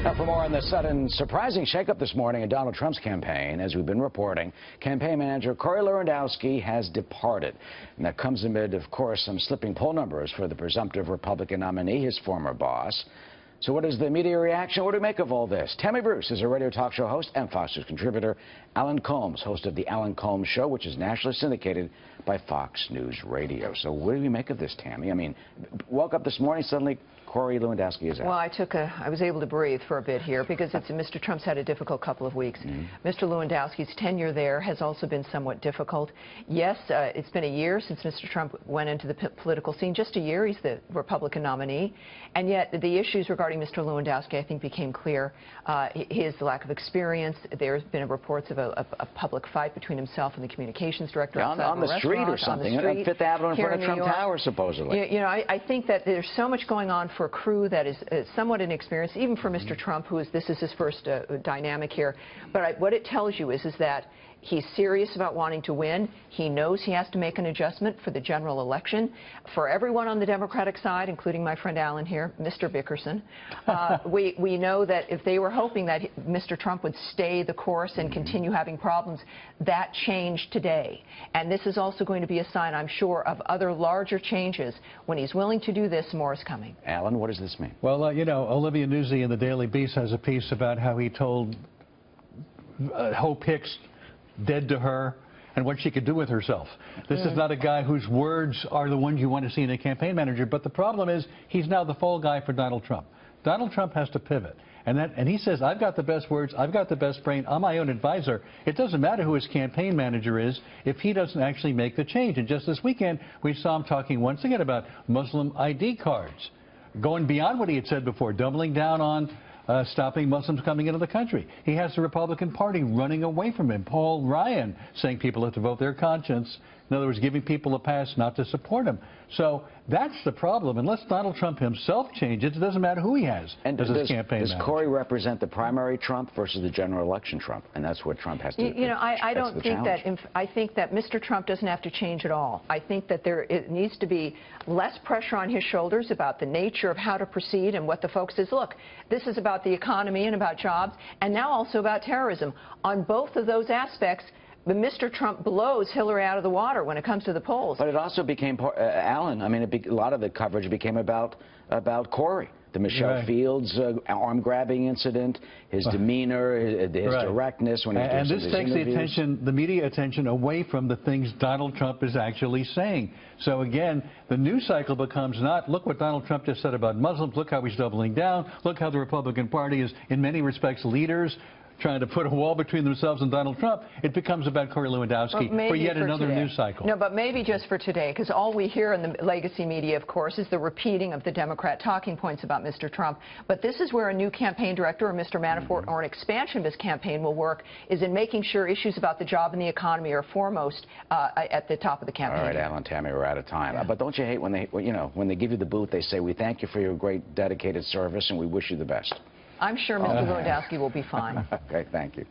Now, for more on the sudden surprising shakeup this morning in Donald Trump's campaign, as we've been reporting, campaign manager Corey Lewandowski has departed. And that comes amid, of course, some slipping poll numbers for the presumptive Republican nominee, his former boss. So what is the media reaction? What do we make of all this? Tammy Bruce is a radio talk show host and Fox News contributor. Alan Colmes, host of The Alan Colmes Show, which is nationally syndicated by Fox News Radio. So what do we make of this, Tammy? I mean, woke up this morning, suddenly Corey Lewandowski is out. Well, I was able to breathe for a bit here because Mr. Trump's had a difficult couple of weeks. Mr. Lewandowski's tenure there has also been somewhat difficult. Yes, it's been a year since Mr. Trump went into the political scene. Just a year. He's the Republican nominee. And yet the issues regarding Mr. Lewandowski, I think, became clear. His lack of experience. There's been reports of a public fight between himself and the communications director on the street or something, on Fifth Avenue in front of Trump Tower, supposedly. You know, I think that there's so much going on for a crew that is somewhat inexperienced, even for Mr. Trump, this is his first dynamic here. But what it tells you is that he's serious about wanting to win. He knows he has to make an adjustment for the general election. For everyone on the Democratic side, including my friend Alan here, Mr. Bickerson, we know that if they were hoping that Mr. Trump would stay the course and continue having problems, that changed today. And this is also going to be a sign, I'm sure, of other larger changes. When he's willing to do this, more is coming. Alan, what does this mean? Well, you know, Olivia Nuzzi in the Daily Beast has a piece about how he told Hope Hicks dead to her and what she could do with herself. This is not a guy whose words are the ones you want to see in a campaign manager, but the problem is he's now the fall guy for Donald Trump. Donald Trump has to pivot. And he says, I've got the best words, I've got the best brain, I'm my own advisor. It doesn't matter who his campaign manager is if he doesn't actually make the change. And just this weekend, we saw him talking once again about Muslim ID cards, going beyond what he had said before, doubling down on stopping Muslims coming into the country. He has the Republican Party running away from him. Paul Ryan saying people have to vote their conscience. In other words, giving people a pass not to support him. So that's the problem. Unless Donald Trump himself changes, it doesn't matter who he has as his campaign manager. Does Corey represent the primary Trump versus the general election Trump? And that's what Trump has to do. You know, I don't think that. I think that Mr. Trump doesn't have to change at all. I think that it needs to be less pressure on his shoulders about the nature of how to proceed and what the focus is. Look, this is about the economy and about jobs, and now also about terrorism. On both of those aspects, but Mr. Trump blows Hillary out of the water when it comes to the polls. But it also became, Alan, I mean, a lot of the coverage became about Corey. The Michelle Fields arm-grabbing incident, his demeanor, his directness when he was doing this takes the media attention away from the things Donald Trump is actually saying. So again, the news cycle becomes not, look what Donald Trump just said about Muslims, look how he's doubling down, look how the Republican Party is, in many respects, leaders trying to put a wall between themselves and Donald Trump. It becomes about Corey Lewandowski for yet another news cycle. No, but maybe just for today, because all we hear in the legacy media, of course, is the repeating of the Democrat talking points about Mr. Trump. But this is where a new campaign director, or Mr. Manafort, or an expansion of his campaign will work, is in making sure issues about the job and the economy are foremost at the top of the campaign. All right, Alan, Tammy, we're out of time. But don't you hate when they, when they give you the boot, they say, we thank you for your great dedicated service and we wish you the best. I'm sure Mr. Lewandowski will be fine. Okay, thank you.